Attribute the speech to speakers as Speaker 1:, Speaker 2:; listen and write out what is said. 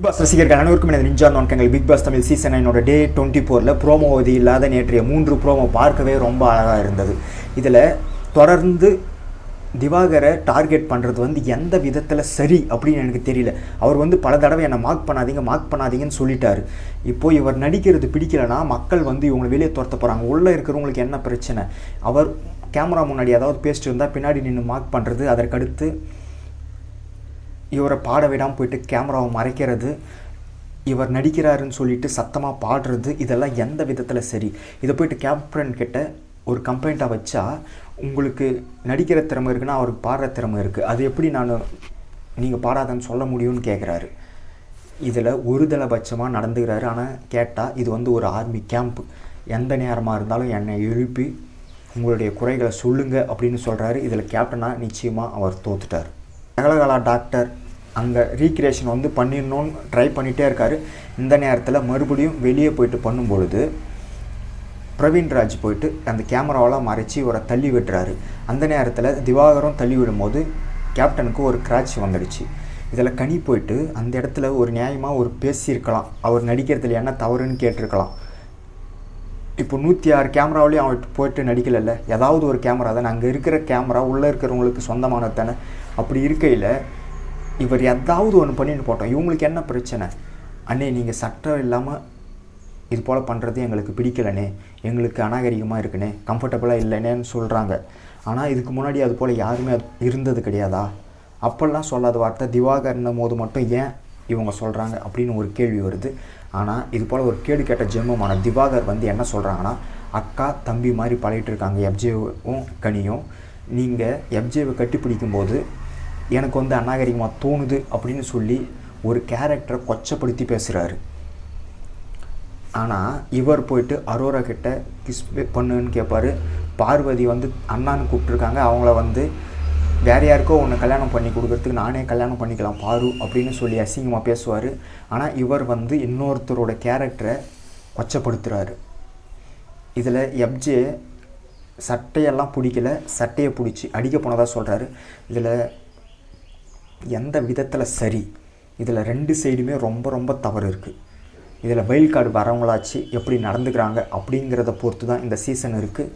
Speaker 1: Pass ரசிகர்கள் அனைவருக்கும் எனது நிஞ்சா நோக்கங்கள் பிக் பாஸ் தமிழ் சீசன் 9 டே 24 ப்ரோமோ அவதி இல்லாத நேற்றைய 3 ப்ரோமோ பார்க்கவே ரொம்ப அழகாக இருந்தது. இதில் தொடர்ந்து திவாகரை டார்கெட் பண்ணுறது எந்த விதத்தில் சரி அப்படின்னு எனக்கு தெரியல. அவர் பல தடவை என்னை மார்க் பண்ணாதீங்கன்னு சொல்லிட்டாரு. இப்போது இவர் நடிக்கிறது பிடிக்கலைன்னா மக்கள் இவங்களை வெளியே துரத்த போகிறாங்க. உள்ளே இருக்கிறவங்களுக்கு என்ன பிரச்சனை? அவர் கேமரா முன்னாடி ஏதாவது பேசிட்டு இருந்தால் பின்னாடி நின்று மார்க் பண்ணுறது, அதற்கடுத்து இவரை பாட விடாமல் போயிட்டு கேமராவை மறைக்கிறது, இவர் நடிக்கிறாருன்னு சொல்லிட்டு சத்தமாக பாடுறது, இதெல்லாம் எந்த விதத்தில் சரி? இதை போயிட்டு கேப்டன் கிட்ட ஒரு கம்ப்ளைண்ட்டாக வச்சா, உங்களுக்கு நடிக்கிற திறமை இருக்குன்னா அவருக்கு பாடுற திறமை இருக்குது, அது எப்படி நீங்கள் பாடாதன்னு சொல்ல முடியும்னு கேட்குறாரு. இதில் ஒருதலைபட்சமாக நடந்துக்கிறாரு. ஆனால் கேட்டால் இது ஒரு ஆர்மி கேம்ப், எந்த நேரமாக இருந்தாலும் என்னை எழுப்பி உங்களுடைய குறைகளை சொல்லுங்கள் அப்படின்னு சொல்கிறாரு. இதில் கேப்டனாக நிச்சயமாக அவர் தோத்துட்டார். சகலகலா டாக்டர் அங்கே ரீக்ரியேஷன் பண்ணிடணும்னு ட்ரை பண்ணிகிட்டே இருக்கார். இந்த நேரத்தில் மறுபடியும் வெளியே போயிட்டு பண்ணும்பொழுது பிரவீன்ராஜ் போயிட்டு அந்த கேமராவெல்லாம் மறைச்சி இவரை தள்ளி விடுறாரு. அந்த நேரத்தில் திவாகரும் தள்ளி விடும்போது கேப்டனுக்கு ஒரு கிராட்ச் வந்துடுச்சு. இதில் கனி போயிட்டு அந்த இடத்துல ஒரு நியாயமாக ஒரு பேசியிருக்கலாம், அவர் நடிக்கிறதுல என்ன தவறுன்னு கேட்டிருக்கலாம். இப்போ 106 கேமராவிலையும் அவன் போயிட்டு நடிக்கலைல்ல, ஏதாவது ஒரு கேமரா தானே, அங்கே இருக்கிற கேமரா உள்ளே இருக்கிறவங்களுக்கு சொந்தமானது தானே. அப்படி இருக்கையில் இவர் ஏதாவது ஒன்று பண்ணிட்டு போட்டோம், இவங்களுக்கு என்ன பிரச்சனை? அண்ணே, நீங்கள் சட்டம் இல்லாமல் இது போல் பண்ணுறது எங்களுக்கு பிடிக்கலனே, எங்களுக்கு அநாகரிகமாக இருக்குனே, கம்ஃபர்டபுளாக இல்லைனேன்னு சொல்கிறாங்க. ஆனால் இதுக்கு முன்னாடி அது போல் யாருமே இருந்தது கிடையாதா? அப்போல்லாம் சொல்லாத வார்த்தை திவாகர்னும் போது மட்டும் ஏன் இவங்க சொல்கிறாங்க அப்படின்னு ஒரு கேள்வி வருது. ஆனால் இது போல் ஒரு கேடு கேட்ட ஜென்மமான திவாகர் என்ன சொல்கிறாங்கன்னா, அக்கா தம்பி மாதிரி பழகிட்டு இருக்காங்க எஃப்ஜேவும் கனியும். நீங்கள் எஃப்ஜேவை கட்டி பிடிக்கும்போது எனக்கு அநாகரிகமாக தோணுது அப்படின்னு சொல்லி ஒரு கேரக்டரை கொச்சப்படுத்தி பேசுகிறாரு. ஆனால் இவர் போயிட்டு அரோரா கிட்ட கிஸ் பண்ணுன்னு கேட்பார். பார்வதி அண்ணான்னு கூப்பிட்ருக்காங்க, அவங்கள வேறு யாருக்கோ ஒன்று கல்யாணம் பண்ணி கொடுக்கறதுக்கு நானே கல்யாணம் பண்ணிக்கலாம் பாரு அப்படின்னு சொல்லி அசிங்கமாக பேசுவார். ஆனால் இவர் இன்னொருத்தரோட கேரக்டரை கொச்சப்படுத்துகிறாரு. இதில் எஃப்ஜே சட்டையெல்லாம் பிடிக்கல, சட்டையை பிடிச்சி அடிக்க போனதாக சொல்கிறாரு. இதில் எந்த விதத்தில் சரி? இதில் 2 சைடுமே ரொம்ப ரொம்ப தவறு இருக்குது. இதில் வைல்ட் கார்டு வரவங்களாச்சு எப்படி நடந்துக்கிறாங்க அப்படிங்கிறத பொறுத்து தான் இந்த சீசன் இருக்குது.